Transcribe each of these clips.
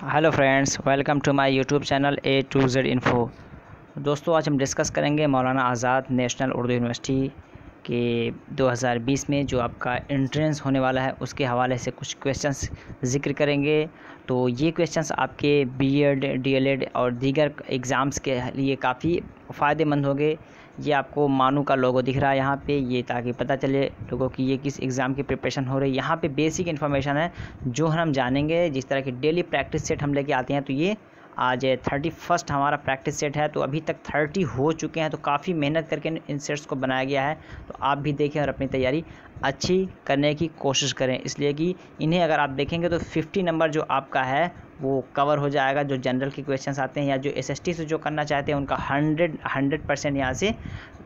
Hello friends, welcome to my YouTube channel A to Z info. दोस्तों, आज हम discuss करेंगे मौलाना आज़ाद नेशनल उर्दू यूनिवर्सिटी के 2020 में जो आपका एंट्रेंस होने वाला है उसके हवाले से कुछ क्वेश्चंस ज़िक्र करेंगे। तो ये क्वेश्चंस आपके बीएड, डीएलएड और दीगर एग्ज़ाम्स के लिए काफ़ी फ़ायदेमंद होंगे। ये आपको मानू का लोगो दिख रहा है यहाँ पे, ये ताकि पता चले लोगों की ये किस एग्ज़ाम की प्रिपरेशन हो रही है। यहाँ पे बेसिक इन्फॉर्मेशन है जो हम जानेंगे। जिस तरह की डेली प्रैक्टिस सेट हम लेके आते हैं, तो ये आज 31 हमारा प्रैक्टिस सेट है। तो अभी तक 30 हो चुके हैं, तो काफ़ी मेहनत करके इन सेट्स को बनाया गया है। तो आप भी देखें और अपनी तैयारी अच्छी करने की कोशिश करें, इसलिए कि इन्हें अगर आप देखेंगे तो 50 नंबर जो आपका है वो कवर हो जाएगा। जो जनरल के क्वेश्चंस आते हैं या जो एसएसटी से जो करना चाहते हैं उनका 100% यहाँ से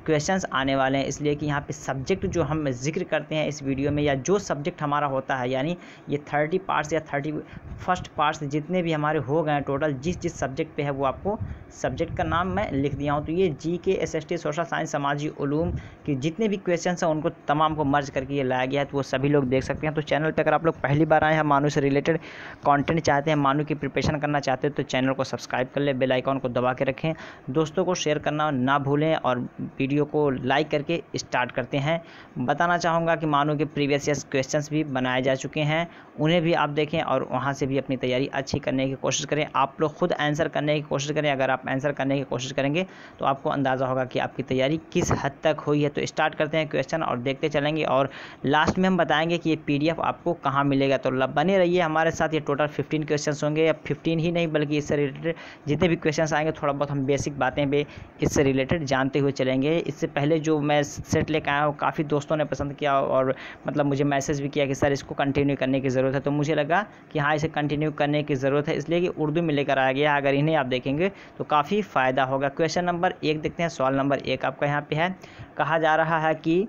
क्वेश्चंस आने वाले हैं। इसलिए कि यहाँ पे सब्जेक्ट जो हम जिक्र करते हैं इस वीडियो में, या जो सब्जेक्ट हमारा होता है, यानी ये 30 पार्ट्स या 31st पार्ट्स जितने भी हमारे हो गए हैं टोटल, जिस सब्जेक्ट पे है वो आपको सब्जेक्ट का नाम मैं लिख दिया हूँ। तो ये जीके, एसएसटी, सोशल साइंस, समाजी उलूम की जितने भी क्वेश्चंस हैं उनको तमाम को मर्ज करके ये लाया गया है। तो वो सभी लोग देख सकते हैं। तो चैनल पर अगर आप लोग पहली बार आए हैं, मानू से रिलेटेड कॉन्टेंट चाहते हैं, मानू की प्रिपरेशन करना चाहते हैं, तो चैनल को सब्सक्राइब कर ले, बेल आइकॉन को दबा के रखें, दोस्तों को शेयर करना ना भूलें और वीडियो को लाइक करके स्टार्ट करते हैं। बताना चाहूँगा कि मानू के प्रीवियस ईयर क्वेश्चंस भी बनाए जा चुके हैं, उन्हें भी आप देखें और वहाँ से भी अपनी तैयारी अच्छी करने की कोशिश करें। आप लोग खुद आंसर करने की कोशिश करें। अगर आप आंसर करने की कोशिश करेंगे तो आपको अंदाज़ा होगा कि आपकी तैयारी किस हद तक हुई है। तो स्टार्ट करते हैं क्वेश्चन और देखते चलेंगे, और लास्ट में हम बताएंगे कि ये PDF आपको कहाँ मिलेगा। तो बने रहिए हमारे साथ। ये टोटल 15 क्वेश्चन होंगे, या 15 ही नहीं बल्कि इससे रिलेटेड जितने भी क्वेश्चंस आएंगे थोड़ा बहुत हम बेसिक बातें भी इससे रिलेटेड जानते हुए चलेंगे। इससे पहले जो मैं सेट लेकर आया हूँ काफ़ी दोस्तों ने पसंद किया और मतलब मुझे मैसेज भी किया कि सर इसको कंटिन्यू करने की ज़रूरत है। तो मुझे लगा कि हाँ, इसे कंटिन्यू करने की ज़रूरत है, इसलिए कि उर्दू में लेकर आया गया। अगर इन्हें आप देखेंगे तो काफ़ी फ़ायदा होगा। क्वेश्चन नंबर 1 देखते हैं। सवाल नंबर 1 आपका यहाँ पे है, कहा जा रहा है कि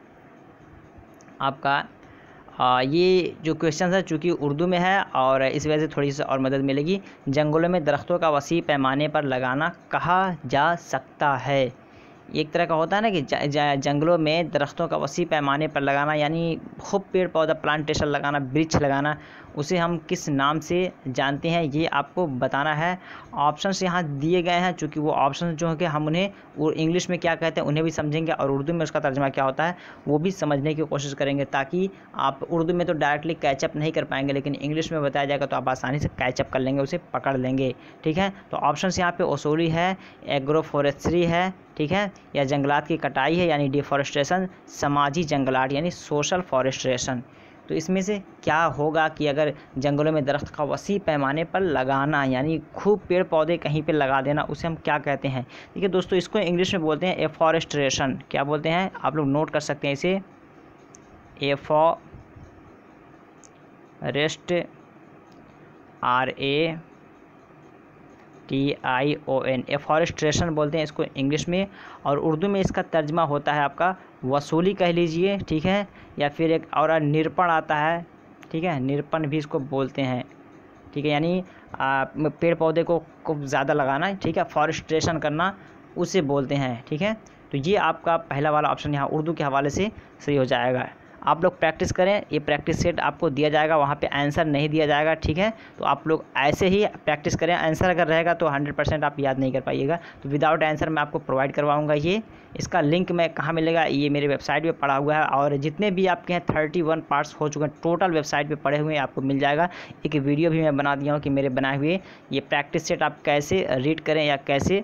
आपका ये जो क्वेश्चन है चूँकि उर्दू में है और इस वजह से थोड़ी सी और मदद मिलेगी। जंगलों में दरख्तों का वसी पैमाने पर लगाना कहा जा सकता है। एक तरह का होता है ना कि जंगलों में दरख्तों का वसी पैमाने पर लगाना, यानी खूब पेड़ पौधा प्लांटेशन लगाना, वृक्ष लगाना, उसे हम किस नाम से जानते हैं ये आपको बताना है। ऑप्शंस यहाँ दिए गए हैं, चूँकि वो ऑप्शन जो है कि हम उन्हें इंग्लिश में क्या कहते हैं उन्हें भी समझेंगे और उर्दू में उसका तर्जुमा क्या होता है वो भी समझने की कोशिश करेंगे, ताकि आप उर्दू में तो डायरेक्टली कैचअप नहीं कर पाएंगे, लेकिन इंग्लिश में बताया जाएगा तो आप आसानी से कैचअप कर लेंगे, उसे पकड़ लेंगे। ठीक है, तो ऑप्शंस यहाँ पे उसूली है, एग्रो फॉरेस्ट्री है, ठीक है, या जंगलात की कटाई है यानी डिफॉरेस्टेशन, समाजी जंगलात यानी सोशल फॉरेस्ट्रेशन। तो इसमें से क्या होगा कि अगर जंगलों में दरख्त का वसी पैमाने पर लगाना यानी खूब पेड़ पौधे कहीं पे लगा देना, उसे हम क्या कहते हैं। ठीक है दोस्तों, इसको इंग्लिश में बोलते हैं एफॉरेस्ट्रेशन। क्या बोलते हैं आप लोग नोट कर सकते हैं इसे, एफॉरेस्ट RATION, एफॉरेस्ट्रेशन बोलते हैं इसको इंग्लिश में। और उर्दू में इसका तर्जमा होता है आपका वसूली कह लीजिए, ठीक है, या फिर एक और निरपण आता है, ठीक है, निरपण भी इसको बोलते हैं, ठीक है, यानी पेड़ पौधे को ज़्यादा लगाना, ठीक है, फॉरेस्ट्रेशन करना उसे बोलते हैं। ठीक है, तो ये आपका पहला वाला ऑप्शन यहाँ उर्दू के हवाले से सही हो जाएगा। आप लोग प्रैक्टिस करें, ये प्रैक्टिस सेट आपको दिया जाएगा, वहाँ पे आंसर नहीं दिया जाएगा, ठीक है, तो आप लोग ऐसे ही प्रैक्टिस करें। आंसर अगर रहेगा तो 100% आप याद नहीं कर पाइएगा। तो विदाउट आंसर मैं आपको प्रोवाइड करवाऊंगा। ये इसका लिंक मैं कहाँ मिलेगा, ये मेरे वेबसाइट पे पड़ा हुआ है, और जितने भी आपके हैं 31 पार्ट्स हो चुके हैं टोटल वेबसाइट पे पड़े हुए हैं, आपको मिल जाएगा। एक वीडियो भी मैं बना दिया हूँ कि मेरे बनाए हुए ये प्रैक्टिस सेट आप कैसे रीड करें या कैसे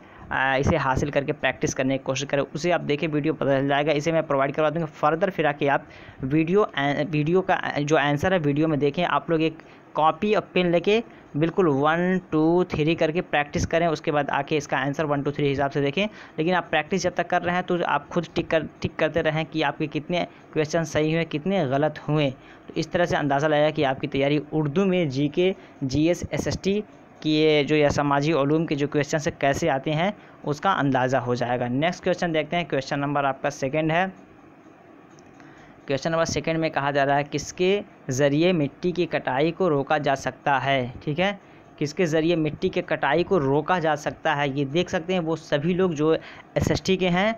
इसे हासिल करके प्रैक्टिस करने की कोशिश करें, उसे आप देखें, वीडियो पता चल जाएगा। इसे मैं प्रोवाइड करवा दूँगा। फर्दर फिर आके आप वीडियो का जो आंसर है वीडियो में देखें। आप लोग एक कॉपी और पेन लेके बिल्कुल 1 2 3 करके प्रैक्टिस करें, उसके बाद आके इसका आंसर 1 2 3 हिसाब से देखें। लेकिन आप प्रैक्टिस जब तक कर रहे हैं तो आप खुद टिक करते रहें कि आपके कितने क्वेश्चन सही हुए, कितने गलत हुए। तो इस तरह से अंदाज़ा लगाया कि आपकी तैयारी उर्दू में GK, GS, SST कि ये जो या समाजी उलूम के जो क्वेश्चन से कैसे आते हैं उसका अंदाज़ा हो जाएगा। नेक्स्ट क्वेश्चन देखते हैं। क्वेश्चन नंबर आपका 2 है। क्वेश्चन नंबर 2 में कहा जा रहा है किसके ज़रिए मिट्टी की कटाई को रोका जा सकता है। ठीक है, किसके ज़रिए मिट्टी के कटाई को रोका जा सकता है। ये देख सकते हैं वो सभी लोग जो SST के हैं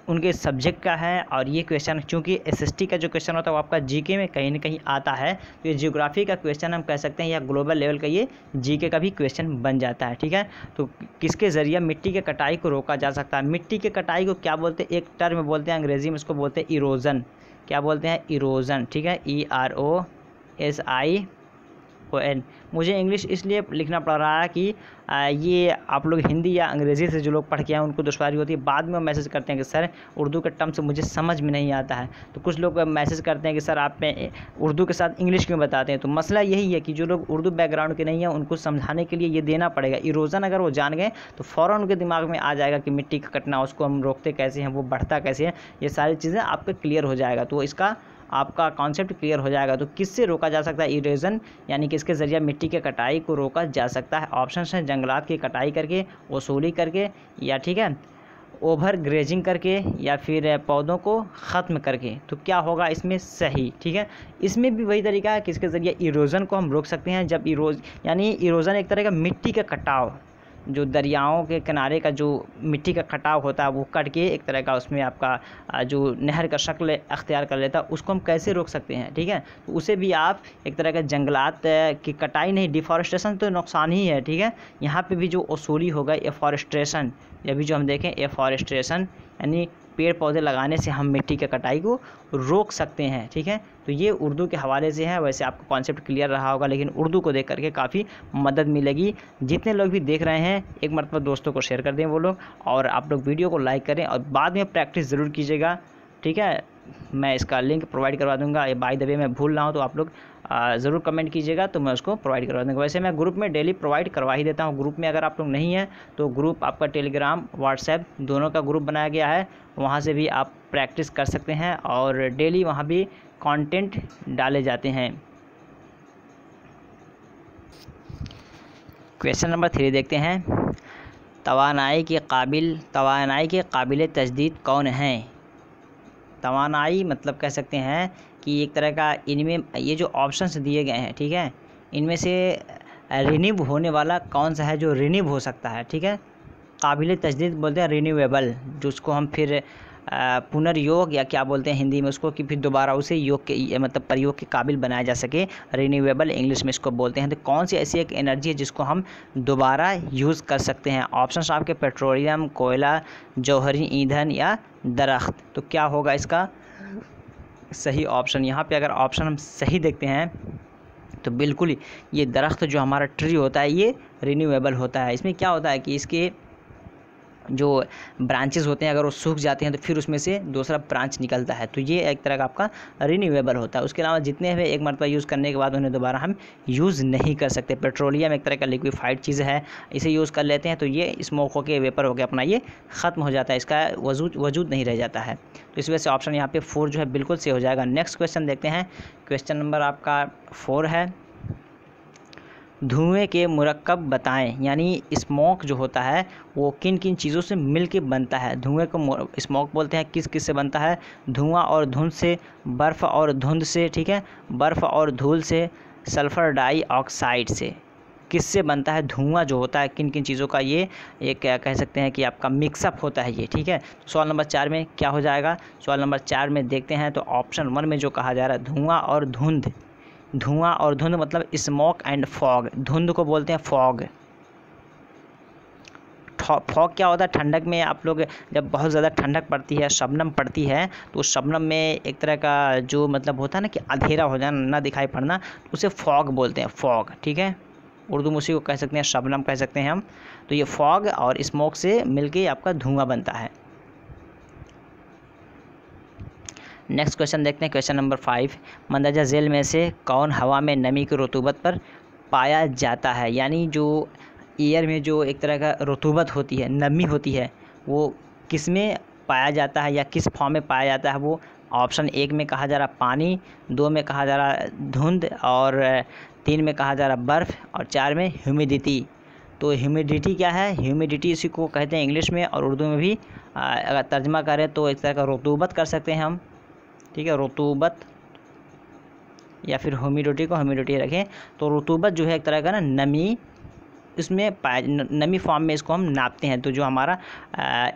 उनके सब्जेक्ट का है। और ये क्वेश्चन चूँकि एसएसटी का जो क्वेश्चन होता है वो आपका जीके में कहीं ना कहीं आता है, तो ये ज्योग्राफी का क्वेश्चन हम कह सकते हैं या ग्लोबल लेवल का ये जीके का भी क्वेश्चन बन जाता है। ठीक है, तो किसके ज़रिए मिट्टी के कटाई को रोका जा सकता है? मिट्टी के कटाई को क्या बोलते हैं? एक टर्म बोलते हैं अंग्रेज़ी में, उसको बोलते हैं इरोज़न। क्या बोलते हैं? इरोज़न। ठीक है, EROSION। मुझे इंग्लिश इसलिए लिखना पड़ रहा है कि ये आप लोग हिंदी या अंग्रेज़ी से जो लोग पढ़ के आए उनको दुश्वारी होती है, बाद में वो मैसेज करते हैं कि सर उर्दू के टर्म्स मुझे समझ में नहीं आता है। तो कुछ लोग मैसेज करते हैं कि सर आप उर्दू के साथ इंग्लिश क्यों बताते हैं? तो मसला यही है कि जो लोग उर्दू बैकग्राउंड के नहीं हैं उनको समझाने के लिए ये देना पड़ेगा। इरोज़न अगर वो जान गए तो फ़ौरन उनके दिमाग में आ जाएगा कि मिट्टी का कटना, उसको हम रोकते कैसे हैं, वो बढ़ता कैसे है, ये सारी चीज़ें आपको क्लियर हो जाएगा। तो इसका आपका कॉन्सेप्ट क्लियर हो जाएगा। तो किससे रोका जा सकता है इरोजन, यानी किसके ज़रिए मिट्टी के कटाई को रोका जा सकता है? ऑप्शन है जंगलात की कटाई करके, वसूली करके, या ठीक है ओवर ग्रेजिंग करके, या फिर पौधों को ख़त्म करके। तो क्या होगा इसमें सही? ठीक है, इसमें भी वही तरीका है किसके ज़रिए इरोजन को हम रोक सकते हैं। जब यानी इरोजन एक तरह का मिट्टी का कटाव, जो दरियाओं के किनारे का जो मिट्टी का कटाव होता है वो कट के एक तरह का उसमें आपका जो नहर का शक्ल अख्तियार कर लेता है, उसको हम कैसे रोक सकते हैं? ठीक है, तो उसे भी आप एक तरह का जंगलात की कटाई नहीं, डिफॉरेस्टेशन तो नुकसान ही है। ठीक है, यहाँ पे भी जो वसूली होगा एफॉरेस्ट्रेशन, ये भी जो हम देखें एफॉरेस्ट्रेशन यानी पेड़ पौधे लगाने से हम मिट्टी की कटाई को रोक सकते हैं। ठीक है, तो ये उर्दू के हवाले से है। वैसे आपको कॉन्सेप्ट क्लियर रहा होगा, लेकिन उर्दू को देख करके काफ़ी मदद मिलेगी। जितने लोग भी देख रहे हैं एक मरतबा दोस्तों को शेयर कर दें वो लोग, और आप लोग वीडियो को लाइक करें और बाद में प्रैक्टिस ज़रूर कीजिएगा। ठीक है, मैं इसका लिंक प्रोवाइड करवा दूंगा। ये बाय द वे मैं भूल रहा हूँ तो आप लोग ज़रूर कमेंट कीजिएगा, तो मैं उसको प्रोवाइड करवा दूँगा। वैसे मैं ग्रुप में डेली प्रोवाइड करवा ही देता हूँ। ग्रुप में अगर आप लोग नहीं हैं तो ग्रुप आपका टेलीग्राम व्हाट्सएप दोनों का ग्रुप बनाया गया है, वहाँ से भी आप प्रैक्टिस कर सकते हैं और डेली वहाँ भी कंटेंट डाले जाते हैं। क्वेश्चन नंबर 3 देखते हैं। तवानाई के काबिल तजदीद कौन हैं? तवानाई मतलब कह सकते हैं कि एक तरह का, इनमें ये जो ऑप्शंस दिए गए हैं, ठीक है, इनमें से रिन्यू होने वाला कौन सा है जो रिन्यू हो सकता है? ठीक है, काबिल तजदीद बोलते हैं रिन्यूएबल, जिसको हम फिर पुनर्योग या क्या बोलते हैं हिंदी में उसको, कि फिर दोबारा उसे योग के मतलब प्रयोग के काबिल बनाया जा सके। रिन्यूएबल इंग्लिश में इसको बोलते हैं। तो कौन सी ऐसी एक एनर्जी है जिसको हम दोबारा यूज़ कर सकते हैं? ऑप्शंस आपके पेट्रोलियम, कोयला, जौहरी ईंधन या दरख्त। तो क्या होगा इसका सही ऑप्शन? यहाँ पे अगर ऑप्शन हम सही देखते हैं तो बिल्कुल ये दरख्त जो हमारा ट्री होता है ये रिन्यूएबल होता है। इसमें क्या होता है कि इसके जो ब्रांचेस होते हैं अगर वो सूख जाते हैं तो फिर उसमें से दूसरा ब्रांच निकलता है, तो ये एक तरह का आपका रिन्यूएबल होता है। उसके अलावा जितने हैं एक मरतबा यूज़ करने के बाद उन्हें दोबारा हम यूज़ नहीं कर सकते। पेट्रोलियम एक तरह का लिक्विफाइड चीज़ है, इसे यूज़ कर लेते हैं तो ये स्मोक होकर वेपर होकर अपना ये ख़त्म हो जाता है, इसका वजूद नहीं रह जाता है। तो इस वजह से ऑप्शन यहाँ पे 4 जो है बिल्कुल से हो जाएगा। नेक्स्ट क्वेश्चन देखते हैं। क्वेश्चन नंबर आपका 4 है, धुएं के मुरक्कब बताएं, यानी स्मोक जो होता है वो किन किन चीज़ों से मिल के बनता है? धुएं को स्मोक बोलते हैं, किस किस से बनता है? धुआं और धुंध से, बर्फ़ और धुंध से, ठीक है, बर्फ़ और धूल से, सल्फ़र डाइऑक्साइड से। किससे बनता है धुआं जो होता है, किन किन चीज़ों का ये एक कह सकते हैं कि आपका मिक्सअप होता है ये। ठीक है, सवाल नंबर 4 में क्या हो जाएगा? सवाल नंबर 4 में देखते हैं तो ऑप्शन 1 में जो कहा जा रहा है धुआं और धुंध। धुआं और धुंध मतलब स्मोक एंड फॉग। धुंध को बोलते हैं फॉग। फॉग क्या होता है? ठंडक में आप लोग जब बहुत ज़्यादा ठंडक पड़ती है, शबनम पड़ती है, तो उस शबनम में एक तरह का जो मतलब होता है ना कि अंधेरा हो जाना, ना दिखाई पड़ना, तो उसे फॉग बोलते हैं, फॉग। ठीक है, उर्दू में उसी को कह सकते हैं, शबनम कह सकते हैं हम। तो ये फॉग और स्मोक से मिलके आपका धुआं बनता है। नेक्स्ट क्वेश्चन देखते हैं। क्वेश्चन नंबर 5, मंदरजा झेल में से कौन हवा में नमी की रतूबत पर पाया जाता है? यानी जो एयर में जो एक तरह का रतूबत होती है, नमी होती है, वो किस में पाया जाता है या किस फॉर्म में पाया जाता है? वो ऑप्शन 1 में कहा जा रहा पानी, 2 में कहा जा रहा धुंध, और 3 में कहा जा रहा बर्फ़, और 4 में ह्यूमिडिटी। तो ह्यूमिडिटी क्या है? ह्यूमिडिटी इसी को कहते हैं इंग्लिश में, और उर्दू में भी अगर तर्जमा करें तो एक तरह का रतूबत कर सकते हैं हम। ठीक है, रतूबत, या फिर ह्यूमिडिटी को ह्यूमिडिटी रखें तो रतूबत जो है एक तरह का ना नमी, इसमें नमी फॉर्म में इसको हम नापते हैं। तो जो हमारा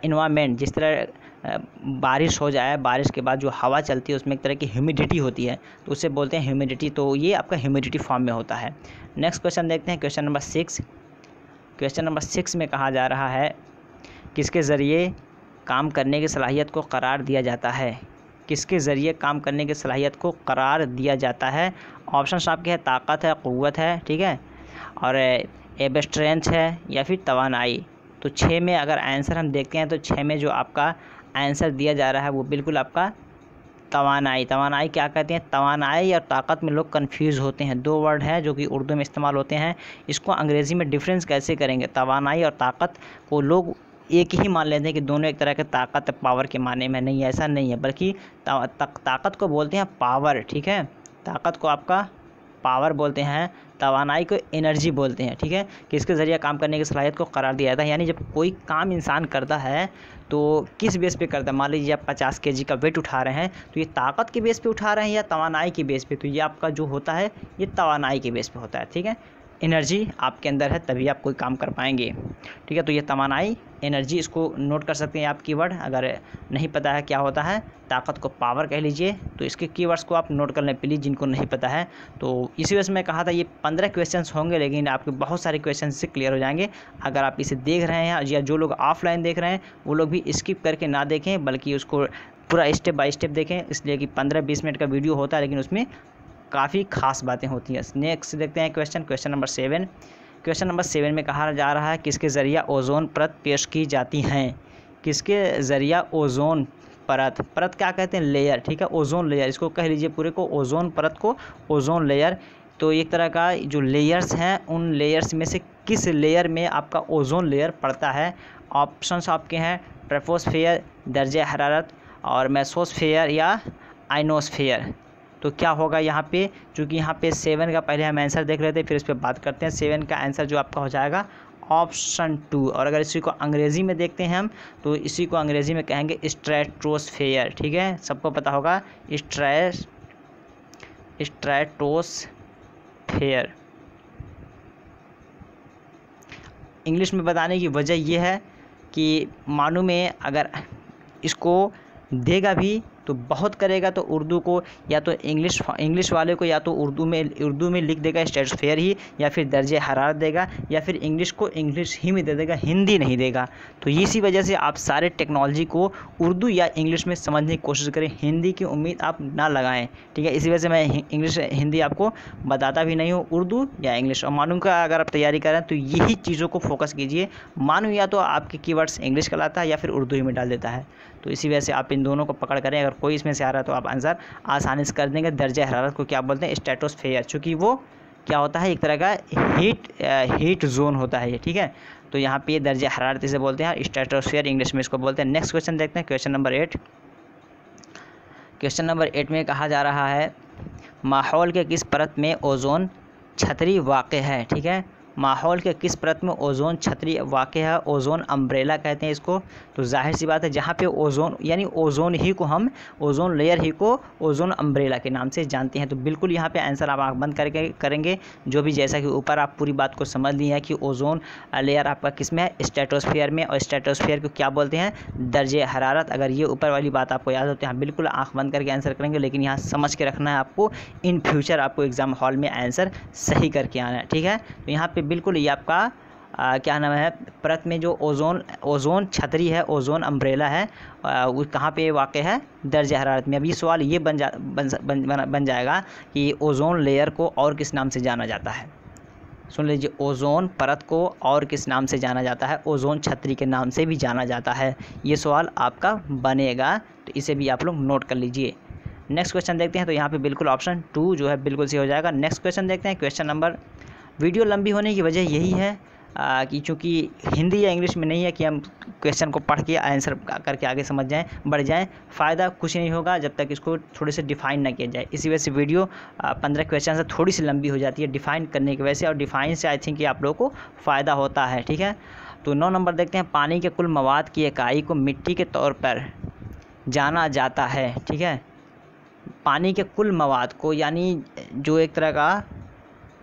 इन्वायरमेंट जिस तरह बारिश हो जाए, बारिश के बाद जो हवा चलती है उसमें एक तरह की ह्यूमिडिटी होती है, तो उससे बोलते हैं ह्यूमिडिटी। तो ये आपका ह्यूमिडिटी फॉर्म में होता है। नेक्स्ट क्वेश्चन देखते हैं, क्वेश्चन नंबर 6। क्वेश्चन नंबर 6 में कहा जा रहा है किसके ज़रिए काम करने की सलाहियत को करार दिया जाता है। किसके ज़रिए काम करने की सलाहियत को करार दिया जाता है। ऑप्शन आपके हैं ताकत है, क़ुव्वत है, ठीक है, और एबस्ट्रेंथ है या फिर तवानाई। तो 6 में अगर आंसर हम देखते हैं तो 6 में जो आपका आंसर दिया जा रहा है वो बिल्कुल आपका तवानाई। तवानाई क्या कहते हैं? तवानाई और ताकत में लोग कंफ्यूज होते हैं, दो वर्ड हैं जो कि उर्दू में इस्तेमाल होते हैं। इसको अंग्रेज़ी में डिफरेंस कैसे करेंगे? तवानाई और ताकत को लोग एक ही मान लेते हैं कि दोनों एक तरह के ताकत पावर के माने में। नहीं, ऐसा नहीं है, बल्कि ताकत को बोलते हैं पावर, ठीक है। ताकत को आपका पावर बोलते हैं, तवानाई को एनर्जी बोलते हैं, ठीक है। कि इसके ज़रिए काम करने की सलाहियत को करार दिया जाता है। यानी जब कोई काम इंसान करता है तो किस बेस पे करता है? मान लीजिए आप 50 kg का वेट उठा रहे हैं, तो ये ताकत के बेस पे उठा रहे हैं या तवानाई के बेस पे? तो ये आपका जो होता है ये तवानाई के बेस पे होता है, ठीक है। एनर्जी आपके अंदर है तभी आप कोई काम कर पाएंगे, ठीक है। तो ये तवानाई, एनर्जी, इसको नोट कर सकते हैं आप कीवर्ड। अगर नहीं पता है क्या होता है, ताकत को पावर कह लीजिए, तो इसके कीवर्ड्स को आप नोट कर लें प्लीज़, जिनको नहीं पता है। तो इसी वजह से मैं कहा था ये 15 क्वेश्चंस होंगे, लेकिन आपके बहुत सारे क्वेश्चन से क्लियर हो जाएंगे अगर आप इसे देख रहे हैं, या जो लोग ऑफलाइन देख रहे हैं वो लोग भी स्किप करके ना देखें, बल्कि उसको पूरा स्टेप बाय स्टेप देखें। इसलिए कि 15-20 मिनट का वीडियो होता है, लेकिन उसमें काफ़ी खास बातें होती हैं। नेक्स्ट देखते हैं क्वेश्चन नंबर 7। क्वेश्चन नंबर 7 में कहा जा रहा है किसके ज़रिए ओजोन परत पेश की जाती हैं। किसके ज़रिए ओजोन परत, परत क्या कहते हैं? लेयर, ठीक है, ओजोन लेयर, इसको कह लीजिए पूरे को, ओजोन परत को ओजोन लेयर। तो एक तरह का जो लेयर्स हैं, उन लेयर्स में से किस लेयर में आपका ओजोन लेयर पड़ता है? ऑप्शंस आपके हैं ट्रोपोस्फियर, दर्जे हरारत, और मेसोस्फियर या आइनोस्फियर। तो क्या होगा यहाँ पे? चूँकि यहाँ पे 7 का पहले हम आंसर देख लेते हैं, फिर इस पर बात करते हैं। 7 का आंसर जो आपका हो जाएगा ऑप्शन 2। और अगर इसी को अंग्रेज़ी में देखते हैं हम, तो इसी को अंग्रेज़ी में कहेंगे स्ट्रेटोस्फेयर, ठीक है, सबको पता होगा स्ट्रेटोस्फेयर। इंग्लिश में बताने की वजह यह है कि मालूम में अगर इसको देगा भी तो बहुत करेगा, तो उर्दू को या तो इंग्लिश वाले को या तो उर्दू में लिख देगा स्ट्रेटोस्फेयर ही, या फिर दर्जे हरारत देगा, या फिर इंग्लिश को इंग्लिश ही में दे देगा, हिंदी नहीं देगा। तो इसी वजह से आप सारे टेक्नोलॉजी को उर्दू या इंग्लिश में समझने की कोशिश करें, हिंदी की उम्मीद आप ना लगाएं, ठीक है। इसी वजह से मैं इंग्लिश हिंदी आपको बताता भी नहीं हूँ, उर्दू या इंग्लिश। और मालूम का अगर आप तैयारी करें तो यही चीज़ों को फोकस कीजिए। मालूम या तो आपके कीवर्ड्स इंग्लिश कहलाता है या फिर उर्दू ही में डाल देता है, तो इसी वजह से आप इन दोनों को पकड़ करें। अगर कोई इसमें से आ रहा है तो आप आंसर आसानी से कर देंगे। दर्जा हरारत को क्या बोलते हैं? स्ट्रेटोस्फेयर, चूँकि वो क्या होता है, एक तरह का हीट जोन होता है ये, ठीक है। तो यहाँ पे ये दर्जा हरारत इसे बोलते हैं, स्ट्रेटोस्फेयर इंग्लिश में इसको बोलते हैं। नेक्स्ट क्वेश्चन देखते हैं, क्वेश्चन नंबर 8। क्वेश्चन नंबर 8 में कहा जा रहा है माहौल के किस परत में ओजोन छतरी वाक़ है, ठीक है। माहौल के किस परत में ओजोन छतरी वाक़ है? ओजोन अम्ब्रेला कहते हैं इसको। तो जाहिर सी बात है जहाँ पे ओजोन, यानी ओजोन ही को हम, ओजोन लेयर ही को ओजोन अम्ब्रेला के नाम से जानते हैं। तो बिल्कुल यहाँ पे आंसर आप आँख बंद करके करेंगे, जो भी, जैसा कि ऊपर आप पूरी बात को समझ ली है कि ओजोन लेयर आपका किस में है? स्ट्रेटोस्फेयर में। और स्ट्रेटोस्फेयर को क्या बोलते हैं? दर्जे हरारत। अगर ये ऊपर वाली बात आपको याद होती है, हाँ बिल्कुल आँख बंद करके आंसर करेंगे, लेकिन यहाँ समझ के रखना है आपको, इन फ्यूचर आपको एग्ज़ाम हॉल में आंसर सही करके आना है, ठीक है। तो यहाँ पे बिल्कुल ये आपका क्या नाम है, परत में जो ओजोन छतरी है, ओजोन अम्ब्रेला है, वो कहाँ पे वाक़ है? दर्ज हरारत में। अब ये सवाल ये बन जाएगा कि ओजोन लेयर को और किस नाम से जाना जाता है। सुन लीजिए, ओजोन परत को और किस नाम से जाना जाता है? ओजोन छतरी के नाम से भी जाना जाता है। ये सवाल आपका बनेगा, तो इसे भी आप लोग नोट कर लीजिए। नेक्स्ट क्वेश्चन देखते हैं, तो यहाँ पे बिल्कुल ऑप्शन 2 जो है बिल्कुल सही हो जाएगा। नेक्स्ट क्वेश्चन देखते हैं, क्वेश्चन नंबर, वीडियो लंबी होने की वजह यही है कि चूँकि हिंदी या इंग्लिश में नहीं है कि हम क्वेश्चन को पढ़ के आंसर करके आगे समझ जाएं, बढ़ जाएं। फ़ायदा कुछ नहीं होगा जब तक इसको थोड़े से डिफ़ाइन ना किया जाए। इसी वजह से वीडियो 15 क्वेश्चन से थोड़ी सी लंबी हो जाती है डिफ़ाइन करने की वजह से, और डिफ़ाइन से आई थिंक कि आप लोगों को फ़ायदा होता है, ठीक है। तो 9 नंबर देखते हैं, पानी के कुल मवाद की इकाई को मिट्टी के तौर पर जाना जाता है, ठीक है। पानी के कुल मवाद को, यानी जो एक तरह का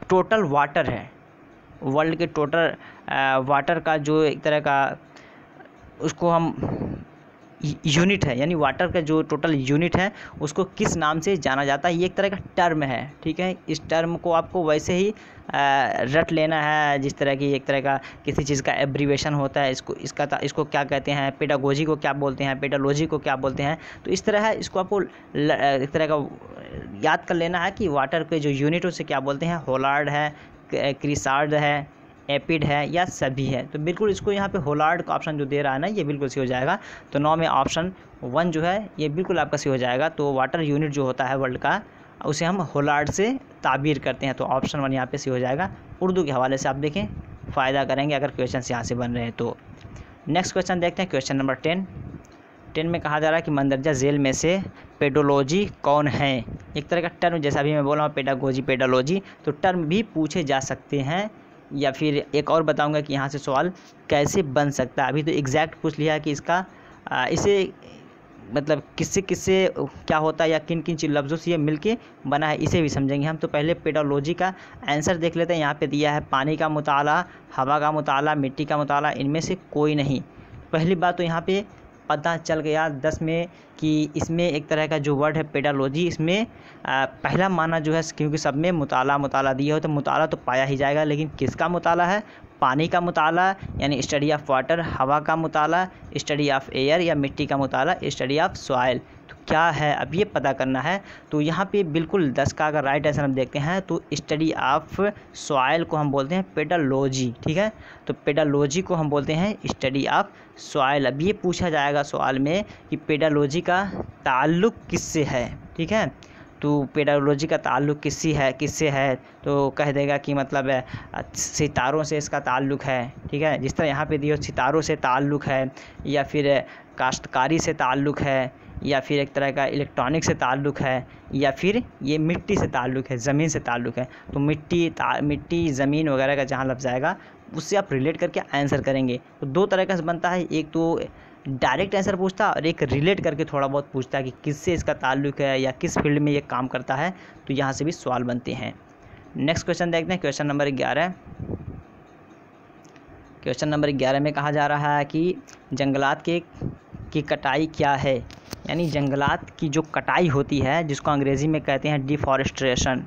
टोटल वाटर है, वर्ल्ड के टोटल वाटर का जो एक तरह का, उसको हम यूनिट है, यानी वाटर का जो टोटल यूनिट है उसको किस नाम से जाना जाता है, ये एक तरह का टर्म है। ठीक है, इस टर्म को आपको वैसे ही रट लेना है जिस तरह की एक तरह का किसी चीज़ का एब्रीवेशन होता है, इसको क्या कहते हैं, पेडागोजी को क्या बोलते हैं, पेडालॉजी को क्या बोलते हैं। तो इस तरह है, इसको आपको एक तरह का याद कर लेना है कि वाटर के जो यूनिट उसे क्या बोलते हैं, होलार्ड है, क्रिसार्ड है, एपिड है या सभी है। तो बिल्कुल इसको यहाँ पे होलार्ड का ऑप्शन जो दे रहा है ना, ये बिल्कुल सही हो जाएगा। तो 9 में ऑप्शन 1 जो है ये बिल्कुल आपका सही हो जाएगा। तो वाटर यूनिट जो होता है वर्ल्ड का, उसे हम होलार्ड से ताबीर करते हैं। तो ऑप्शन 1 यहाँ पे सही हो जाएगा। उर्दू के हवाले से आप देखें, फ़ायदा करेंगे अगर क्वेश्चन यहाँ से बन रहे हैं तो। नेक्स्ट क्वेश्चन देखते हैं, क्वेश्चन नंबर 10 में कहा जा रहा है कि मंदरजा झेल में से पेडोलॉजी कौन है। एक तरह का टर्म, जैसा भी मैं बोल रहा हूँ पेडागोजी, पेडोलॉजी, तो टर्म भी पूछे जा सकते हैं। या फिर एक और बताऊंगा कि यहाँ से सवाल कैसे बन सकता है। अभी तो एग्जैक्ट पूछ लिया कि इसका इसे मतलब किससे किससे क्या होता है या किन किन लफ्ज़ों से ये मिलके बना है, इसे भी समझेंगे हम। तो पहले पेडोलॉजी का आंसर देख लेते हैं। यहाँ पे दिया है पानी का मुताला, हवा का मुताला, मिट्टी का मुताला, इनमें से कोई नहीं। पहली बात तो यहाँ पे पता चल गया 10 में कि इसमें एक तरह का जो वर्ड है पेडालॉजी, इसमें पहला माना जो है, क्योंकि सब में मुताला दिया हो तो मुताला तो पाया ही जाएगा। लेकिन किसका मुताला है, पानी का मुताला यानी स्टडी ऑफ वाटर, हवा का मुताला स्टडी ऑफ एयर, या मिट्टी का मुताला स्टडी ऑफ सॉइल। तो क्या है अब ये पता करना है। तो यहाँ पे बिल्कुल 10 का अगर राइट आंसर हम देखते हैं तो स्टडी ऑफ सॉइल को हम बोलते हैं पेडालॉजी। ठीक है, तो पेडालॉजी को हम बोलते हैं स्टडी ऑफ सॉइल। अब ये पूछा जाएगा सवाल में कि पेडालॉजी का ताल्लुक़ किससे है। ठीक है, तो पेडालॉजी का ताल्लुक़ किससे है तो कह देगा कि मतलब सितारों से इसका ताल्लुक़ है। ठीक है, जिस तरह यहाँ पे दिया सितारों से ताल्लुक़ है, या फिर काश्तकारी से ताल्लुक़ है, या फिर एक तरह का इलेक्ट्रॉनिक से ताल्लुक़ है, या फिर ये मिट्टी से ताल्लुक़ है, ज़मीन से ताल्लुक़ है। तो मिट्टी ज़मीन वगैरह का जहाँ लफ्ज़ आएगा उससे आप रिलेट करके आंसर करेंगे। तो 2 तरह का बनता है, एक तो डायरेक्ट आंसर पूछता है और एक रिलेट करके थोड़ा बहुत पूछता है कि किससे इसका ताल्लुक़ है या किस फील्ड में ये काम करता है। तो यहाँ से भी सवाल बनते हैं। नेक्स्ट क्वेश्चन देखते हैं, क्वेश्चन नंबर 11। क्वेश्चन नंबर 11 में कहा जा रहा है कि जंगलात की कटाई क्या है, यानी जंगलात की जो कटाई होती है जिसको अंग्रेज़ी में कहते हैं डिफॉरेस्टेशन।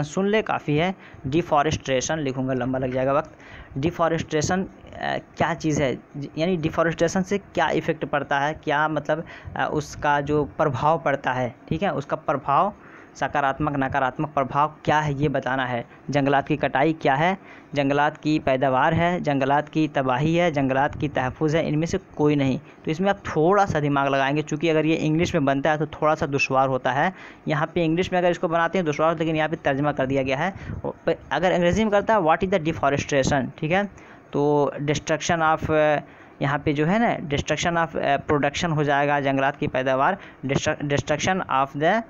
सुन ले, काफ़ी है। डिफॉरेस्टेशन लिखूंगा, लंबा लग जाएगा वक्त। डिफॉरेस्टेशन क्या चीज़ है, यानी डिफॉरेस्टेशन से क्या इफ़ेक्ट पड़ता है, क्या मतलब उसका जो प्रभाव पड़ता है। ठीक है, उसका प्रभाव सकारात्मक नकारात्मक प्रभाव क्या है ये बताना है। जंगलात की कटाई क्या है, जंगलात की पैदावार है, जंगलात की तबाही है, जंगलात की तहफ़्फ़ुज़ है, इनमें से कोई नहीं। तो इसमें आप थोड़ा सा दिमाग लगाएंगे, चूँकि अगर ये इंग्लिश में बनता है तो थोड़ा सा दुश्वार होता है। यहाँ पे इंग्लिश में अगर इसको बनाते हैं दुश्वार होता है, लेकिन यहाँ पे तर्जमा कर दिया गया है। अगर अंग्रेज़ी में करता है व्हाट इज़ द डिफॉरेस्टेशन। ठीक है, तो डिस्ट्रक्शन ऑफ, यहाँ पे जो है ना डिस्ट्रक्शन ऑफ प्रोडक्शन हो जाएगा, जंगलात की पैदावार, डिस्ट्रक्शन ऑफ द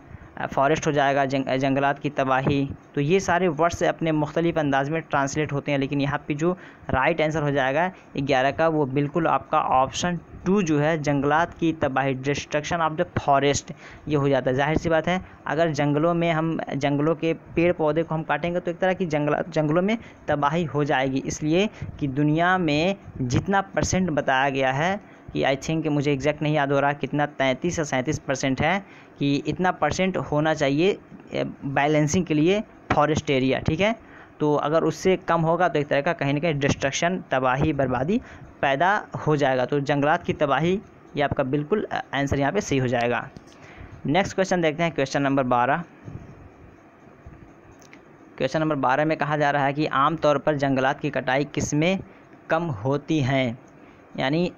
फॉरेस्ट हो जाएगा, जंगलात की तबाही। तो ये सारे वर्ड्स अपने मुख्तलिफ अंदाज में ट्रांसलेट होते हैं, लेकिन यहाँ पे जो राइट आंसर हो जाएगा 11 का, वो बिल्कुल आपका ऑप्शन 2 जो है, जंगलात की तबाही, डिस्ट्रक्शन ऑफ द फॉरेस्ट, ये हो जाता है। जाहिर सी बात है, अगर जंगलों में हम जंगलों के पेड़ पौधे को हम काटेंगे तो एक तरह की जंगलों में तबाही हो जाएगी। इसलिए कि दुनिया में जितना % बताया गया है कि आई थिंक मुझे एग्जैक्ट नहीं याद हो रहा कितना, 33 या 37% है कि इतना % होना चाहिए बैलेंसिंग के लिए फॉरेस्ट एरिया। ठीक है, तो अगर उससे कम होगा तो एक तरह का कहीं ना कहीं डिस्ट्रक्शन, तबाही, बर्बादी पैदा हो जाएगा। तो जंगलात की तबाही ये आपका बिल्कुल आंसर यहाँ पे सही हो जाएगा। नेक्स्ट क्वेश्चन देखते हैं, क्वेश्चन नंबर 12। क्वेश्चन नंबर 12 में कहा जा रहा है कि आम तौर पर जंगलात की कटाई किसमें कम होती हैं, यानी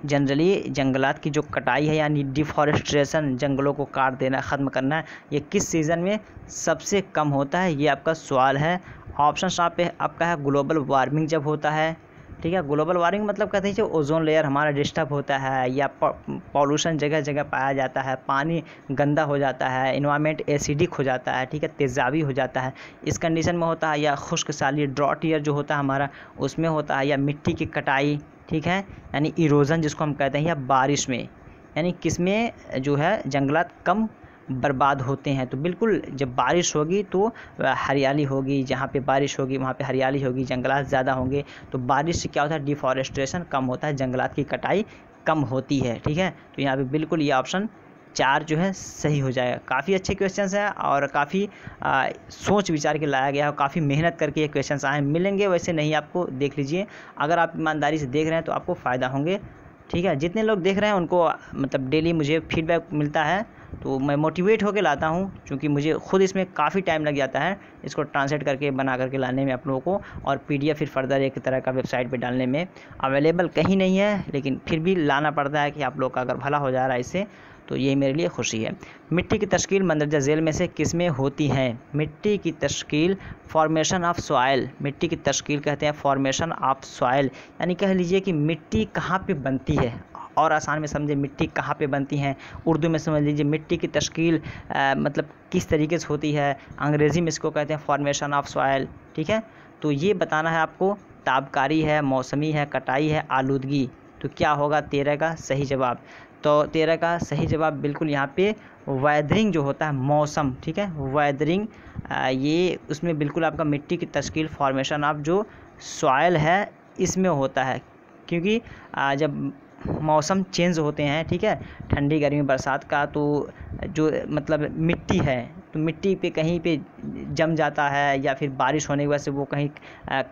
जनरली जंगलात की जो कटाई है यानी डिफॉरेस्टेशन, जंगलों को काट देना, ख़त्म करना है, ये किस सीज़न में सबसे कम होता है, ये आपका सवाल है। ऑप्शन आप पे आपका है ग्लोबल वार्मिंग जब होता है। ठीक है, ग्लोबल वार्मिंग मतलब कहते हैं जो ओजोन लेयर हमारा डिस्टर्ब होता है, या पॉल्यूशन जगह जगह पाया जाता है, पानी गंदा हो जाता है, इन्वायरमेंट एसिडिक हो जाता है, ठीक है, तेज़ाबी हो जाता है, इस कंडीशन में होता है। या खुश्क साली, ड्रॉट ईयर जो होता है हमारा, उसमें होता है। या मिट्टी की कटाई, ठीक है, यानी इरोज़न जिसको हम कहते हैं, या बारिश में, यानी किस में जो है जंगलात कम बर्बाद होते हैं। तो बिल्कुल जब बारिश होगी तो हरियाली होगी, जहाँ पे बारिश होगी वहाँ पे हरियाली होगी, जंगलात ज़्यादा होंगे। तो बारिश से क्या होता है, डिफॉरेस्टेशन कम होता है, जंगलात की कटाई कम होती है। ठीक है, तो यहाँ पे बिल्कुल ये ऑप्शन 4 जो है सही हो जाएगा। काफ़ी अच्छे क्वेश्चंस हैं और काफ़ी सोच विचार के लाया गया है, काफ़ी मेहनत करके ये क्वेश्चंस आए। मिलेंगे वैसे नहीं, आपको देख लीजिए, अगर आप ईमानदारी से देख रहे हैं तो आपको फ़ायदा होंगे। ठीक है, जितने लोग देख रहे हैं उनको मतलब डेली मुझे फीडबैक मिलता है, तो मैं मोटिवेट होकर लाता हूँ, क्योंकि मुझे खुद इसमें काफ़ी टाइम लग जाता है इसको ट्रांसलेट करके बना करके लाने में आप लोगों को, और PDF फिर फर्दर एक तरह का वेबसाइट पे डालने में। अवेलेबल कहीं नहीं है, लेकिन फिर भी लाना पड़ता है कि आप लोग का अगर भला हो जा रहा है इससे, तो ये मेरे लिए खुशी है। मिट्टी की तश्कील मंदरजा झेल में से किस में होती है? मिट्टी की तश्कील फॉर्मेशन ऑफ सॉइल, मिट्टी की तश्कील कहते हैं फॉर्मेशन ऑफ सॉइल, यानी कह लीजिए कि मिट्टी कहाँ पे बनती है, और आसान में समझे मिट्टी कहाँ पे बनती है, उर्दू में समझ लीजिए मिट्टी की तश्कील मतलब किस तरीके से होती है। अंग्रेज़ी में इसको कहते हैं फॉर्मेशन ऑफ सॉइल। ठीक है, तो ये बताना है आपको। ताबकारी है, मौसमी है, कटाई है, आलूदगी। तो क्या होगा 13 का सही जवाब? तो 13 का सही जवाब बिल्कुल यहाँ पे वेदरिंग जो होता है, मौसम। ठीक है, वेदरिंग, ये उसमें बिल्कुल आपका मिट्टी की तश्कील फॉर्मेशन ऑफ जो सॉइल है इसमें होता है, क्योंकि जब मौसम चेंज होते हैं, ठीक है, ठंडी गर्मी बरसात का, तो जो मतलब मिट्टी है, तो मिट्टी पे कहीं पे जम जाता है या फिर बारिश होने की वजह से वो कहीं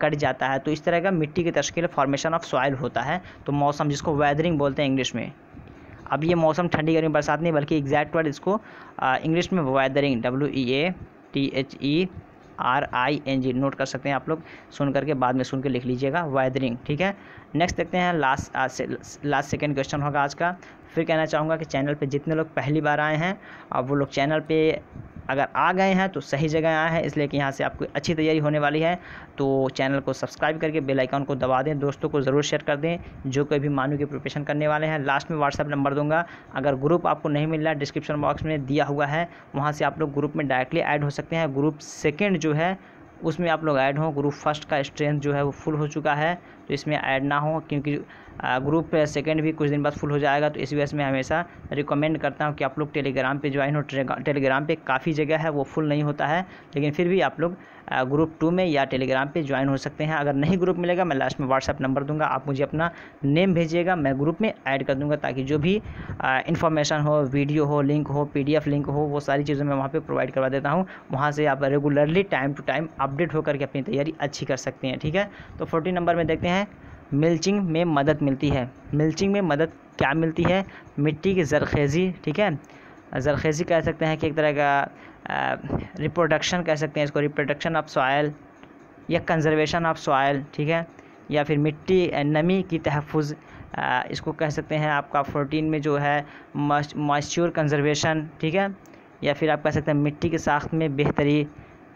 कट जाता है, तो इस तरह का मिट्टी की तश्कील फॉर्मेशन ऑफ सॉइल होता है। तो मौसम, जिसको वेदरिंग बोलते हैं इंग्लिश में। अब ये मौसम ठंडी गर्मी बरसात नहीं, बल्कि एग्जैक्ट वर्ड इसको इंग्लिश में वेदरिंग, WEATHERING नोट कर सकते हैं आप लोग, सुन करके बाद में सुन के लिख लीजिएगा, वेदरिंग। ठीक है, नेक्स्ट देखते हैं, लास्ट सेकंड क्वेश्चन होगा आज का। फिर कहना चाहूँगा कि चैनल पे जितने लोग पहली बार आए हैं, अब वो लोग चैनल पे अगर आ गए हैं तो सही जगह आए हैं, इसलिए कि यहाँ से आपको अच्छी तैयारी होने वाली है। तो चैनल को सब्सक्राइब करके बेल आइकन को दबा दें, दोस्तों को ज़रूर शेयर कर दें जो कोई भी मानू की प्रिपरेशन करने वाले हैं। लास्ट में व्हाट्सएप नंबर दूंगा, अगर ग्रुप आपको नहीं मिल रहा है डिस्क्रिप्शन बॉक्स में दिया हुआ है, वहाँ से आप लोग ग्रुप में डायरेक्टली ऐड हो सकते हैं। ग्रुप सेकेंड जो है उसमें आप लोग ऐड हों, ग्रुप फर्स्ट का स्ट्रेंथ जो है वो फुल हो चुका है, तो इसमें ऐड ना हो, क्योंकि ग्रुप सेकंड भी कुछ दिन बाद फुल हो जाएगा। तो इस वजह से मैं हमेशा रिकमेंड करता हूं कि आप लोग टेलीग्राम पे ज्वाइन हो। टेलीग्राम पे काफ़ी जगह है वो फुल नहीं होता है, लेकिन फिर भी आप लोग ग्रुप 2 में या टेलीग्राम पे ज्वाइन हो सकते हैं। अगर नहीं ग्रुप मिलेगा, मैं लास्ट में व्हाट्सएप नंबर दूंगा, आप मुझे अपना नेम भेजिएगा, मैं ग्रुप में ऐड कर दूंगा, ताकि जो भी इन्फॉर्मेशन हो, वीडियो हो, लिंक हो, PDF लिंक हो, वो सारी चीज़ें मैं वहाँ पे प्रोवाइड करवा देता हूँ। वहाँ से आप regularly time to time update होकर के अपनी तैयारी अच्छी कर सकते हैं। ठीक है, तो 14 नंबर में देखते हैं, मिल्चिंग में मदद मिलती है। मिल्चिंग में मदद क्या मिलती है? मिट्टी की ज़रख़ेज़ी। ठीक है, ज़रख़ेज़ी कह सकते हैं कि एक तरह का रिप्रोडक्शन कह सकते हैं इसको, रिप्रोडक्शन ऑफ सॉइल या कंजर्वेशन ऑफ सॉइल। ठीक है, या फिर मिट्टी नमी की तहफ़्फ़ुज़, इसको कह सकते हैं आपका 14 में जो है मॉइस्चर कंजर्वेशन। ठीक है, या फिर आप कह सकते हैं मिट्टी की साख्त में बेहतरी।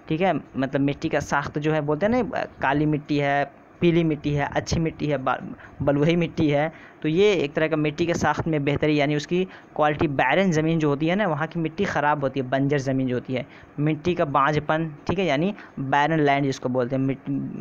ठीक है, मतलब मिट्टी का साख्त जो है बोलते हैं ना, काली मिट्टी है, पीली मिट्टी है, अच्छी मिट्टी है, बलुई मिट्टी है, तो ये एक तरह का मिट्टी के साख्त में बेहतरी, यानी उसकी क्वालिटी। बैरन ज़मीन जो होती है ना, वहाँ की मिट्टी ख़राब होती है, बंजर ज़मीन जो होती है, मिट्टी का बाँझपन। ठीक है, यानी बैरन लैंड जिसको बोलते हैं,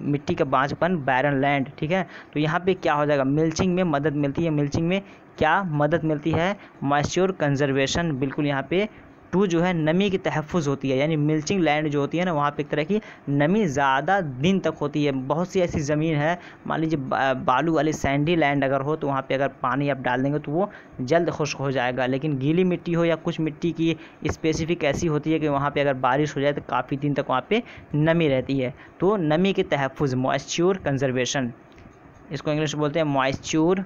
मिट्टी का बाँझपन, बैरन लैंड। ठीक है, तो यहाँ पे क्या हो जाएगा, मिल्चिंग में मदद मिलती है। मिल्चिंग में क्या मदद मिलती है? Moisture conservation. बिल्कुल यहाँ पे 2 जो है नमी की तहफ़्फ़ुज़ होती है, यानी मिल्चिंग लैंड जो होती है ना, वहाँ पे एक तरह की नमी ज़्यादा दिन तक होती है। बहुत सी ऐसी ज़मीन है, मान लीजिए बालू वाली सैंडी लैंड अगर हो, तो वहाँ पे अगर पानी आप डाल देंगे तो वो जल्द खुश्क हो जाएगा। लेकिन गीली मिट्टी हो या कुछ मिट्टी की स्पेसिफिक ऐसी होती है कि वहाँ पे अगर बारिश हो जाए तो काफ़ी दिन तक वहाँ पे नमी रहती है। तो नमी की तहफ़्फ़ुज़, मॉइस्चर कंजर्वेशन, इसको इंग्लिश में बोलते हैं मॉइस्चर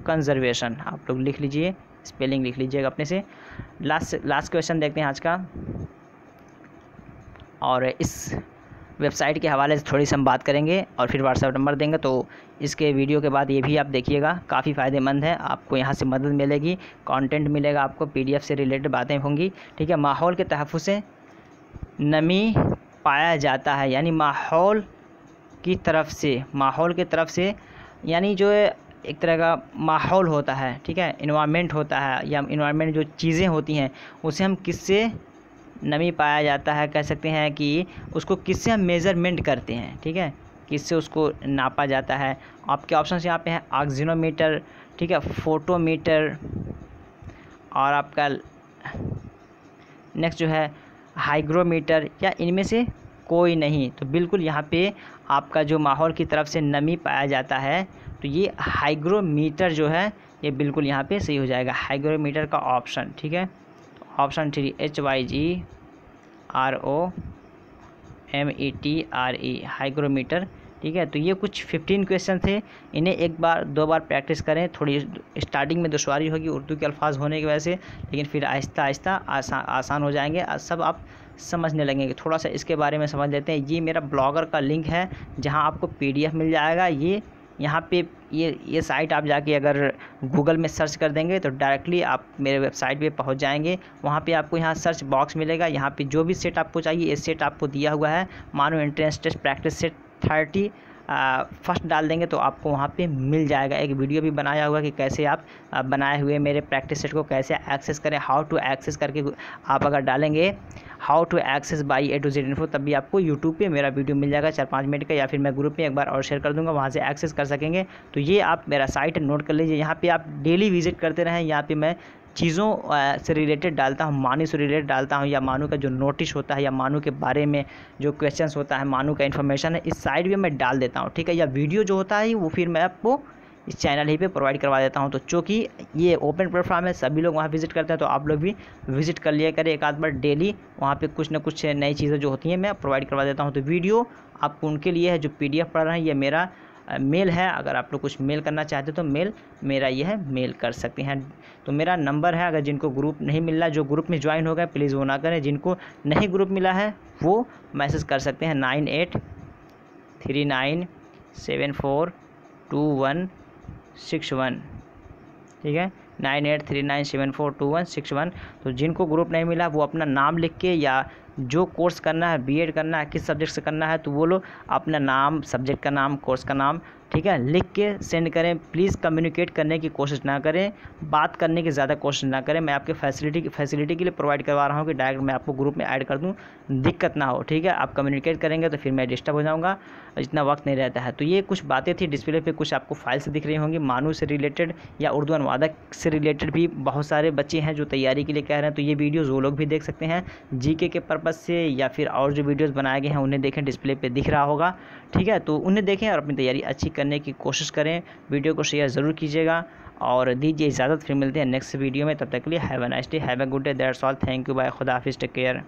कंजर्वेशन। आप लोग लिख लीजिए, स्पेलिंग लिख लीजिएगा अपने से। लास्ट क्वेश्चन देखते हैं आज का, और इस वेबसाइट के हवाले से थोड़ी सी हम बात करेंगे और फिर व्हाट्सएप नंबर देंगे। तो इसके वीडियो के बाद ये भी आप देखिएगा, काफ़ी फ़ायदेमंद है, आपको यहाँ से मदद मिलेगी, कंटेंट मिलेगा आपको, PDF से रिलेटेड बातें होंगी। ठीक है, माहौल के तहफ़्फ़ुज़ से नमी पाया जाता है, यानी माहौल की तरफ से, यानी जो एक तरह का माहौल होता है। ठीक है, इन्वायरमेंट होता है, या इन्वायरमेंट जो चीज़ें होती हैं उसे हम किससे नमी पाया जाता है, कह सकते हैं कि उसको किससे हम मेज़रमेंट करते हैं। ठीक है, किससे उसको नापा जाता है। आपके ऑप्शन यहाँ पे हैं ऑक्सीनोमीटर, ठीक है, फोटोमीटर, और आपका नेक्स्ट जो है हाइग्रोमीटर, या इनमें से कोई नहीं। तो बिल्कुल यहाँ पे आपका जो माहौल की तरफ से नमी पाया जाता है, तो ये हाइग्रोमीटर जो है ये बिल्कुल यहाँ पे सही हो जाएगा, हाइग्रोमीटर का ऑप्शन। ठीक है, ऑप्शन 3 HYGROMETRE हाइग्रोमीटर। ठीक है, तो ये कुछ 15 क्वेश्चन थे, इन्हें एक बार 2 बार प्रैक्टिस करें। थोड़ी स्टार्टिंग में दुश्वारी होगी उर्दू के अल्फाज होने की वजह से, लेकिन फिर आहिस्ता आहिस्ता आसान हो जाएंगे, सब आप समझने लगेंगे। थोड़ा सा इसके बारे में समझ लेते हैं। ये मेरा ब्लॉगर का लिंक है जहां आपको PDF मिल जाएगा। ये यहाँ पे ये साइट आप जाके अगर गूगल में सर्च कर देंगे तो डायरेक्टली आप मेरे वेबसाइट पे पहुँच जाएंगे। वहाँ पे आपको यहाँ सर्च बॉक्स मिलेगा, यहाँ पे जो भी सेट आपको चाहिए ये सेट आपको दिया हुआ है। मानो entrance test practice set 30 first डाल देंगे तो आपको वहाँ पे मिल जाएगा। एक वीडियो भी बनाया हुआ कि कैसे आप बनाए हुए मेरे प्रैक्टिस सेट को कैसे एक्सेस करें, हाउ टू एक्सेस करके आप अगर डालेंगे how to access by A to Z info, तब भी आपको यूट्यूब पे मेरा वीडियो मिल जाएगा 4-5 मिनट का, या फिर मैं ग्रुप में एक बार और शेयर कर दूंगा, वहाँ से एक्सेस कर सकेंगे। तो ये आप मेरा साइट नोट कर लीजिए, यहाँ पे आप डेली विजिट करते रहें। यहाँ पे मैं चीज़ों से रिलेटेड डालता हूँ, मानू से रिलेटेड डालता हूँ, या मानू का जो नोटिस होता है या मानू के बारे में जो क्वेश्चंस होता है, मानू का इन्फॉर्मेशन है, इस साइट पे मैं डाल देता हूँ। ठीक है, या वीडियो जो होता है वो फिर मैं आपको इस चैनल ही पे प्रोवाइड करवा देता हूँ। तो चूँकि ये ओपन प्लेटफॉर्म है, सभी लोग वहाँ विजिट करते हैं, तो आप लोग भी विजिट कर लिया करें एक आध बार डेली। वहाँ पे कुछ ना कुछ नई चीज़ें जो होती हैं मैं प्रोवाइड करवा देता हूँ। तो वीडियो आपको उनके लिए है जो PDF पढ़ रहे हैं। ये मेरा मेल है, अगर आप लोग कुछ मेल करना चाहते हो तो मेल मेरा ये है, मेल कर सकते हैं। तो मेरा नंबर है, अगर जिनको ग्रुप नहीं मिल रहा, जो ग्रुप में ज्वाइन हो गए प्लीज़ वो ना करें, जिनको नहीं ग्रुप मिला है वो मैसेज कर सकते हैं 9839742161। ठीक है, 9839742161। तो जिनको ग्रुप नहीं मिला वो अपना नाम लिख के, या जो कोर्स करना है, B.Ed करना है, किस सब्जेक्ट से करना है, तो वो लोग अपना नाम, सब्जेक्ट का नाम, कोर्स का नाम, ठीक है, लिख के सेंड करें। प्लीज़ कम्युनिकेट करने की कोशिश ना करें, बात करने की ज़्यादा कोशिश ना करें। मैं आपके फैसिलिटी के लिए प्रोवाइड करवा रहा हूँ कि डायरेक्ट मैं आपको ग्रुप में ऐड कर दूँ, दिक्कत ना हो। ठीक है, आप कम्युनिकेट करेंगे तो फिर मैं डिस्टर्ब हो जाऊँगा, इतना वक्त नहीं रहता है। तो ये कुछ बातें थी डिस्प्ले पे, कुछ आपको फाइल्स दिख रही होंगी मानू से रिलेटेड या उर्दू अनुवादक से रिलेटेड भी बहुत सारे बच्चे हैं जो तैयारी के लिए कह रहे हैं। तो ये वीडियोज़ वो लोग भी देख सकते हैं GK के पर्पज़ से, या फिर और जो वीडियोज़ बनाए गए हैं उन्हें देखें, डिस्प्ले पे दिख रहा होगा। ठीक है, तो उन्हें देखें और अपनी तैयारी अच्छी करने की कोशिश करें। वीडियो को शेयर ज़रूर कीजिएगा और दीजिए इजाज़त। फिर मिलते हैं नेक्स्ट वीडियो में, तब तक के लिए have a nice day, have a good day, that's all, thank you, bye, खुदा हाफिज़, टेक केयर।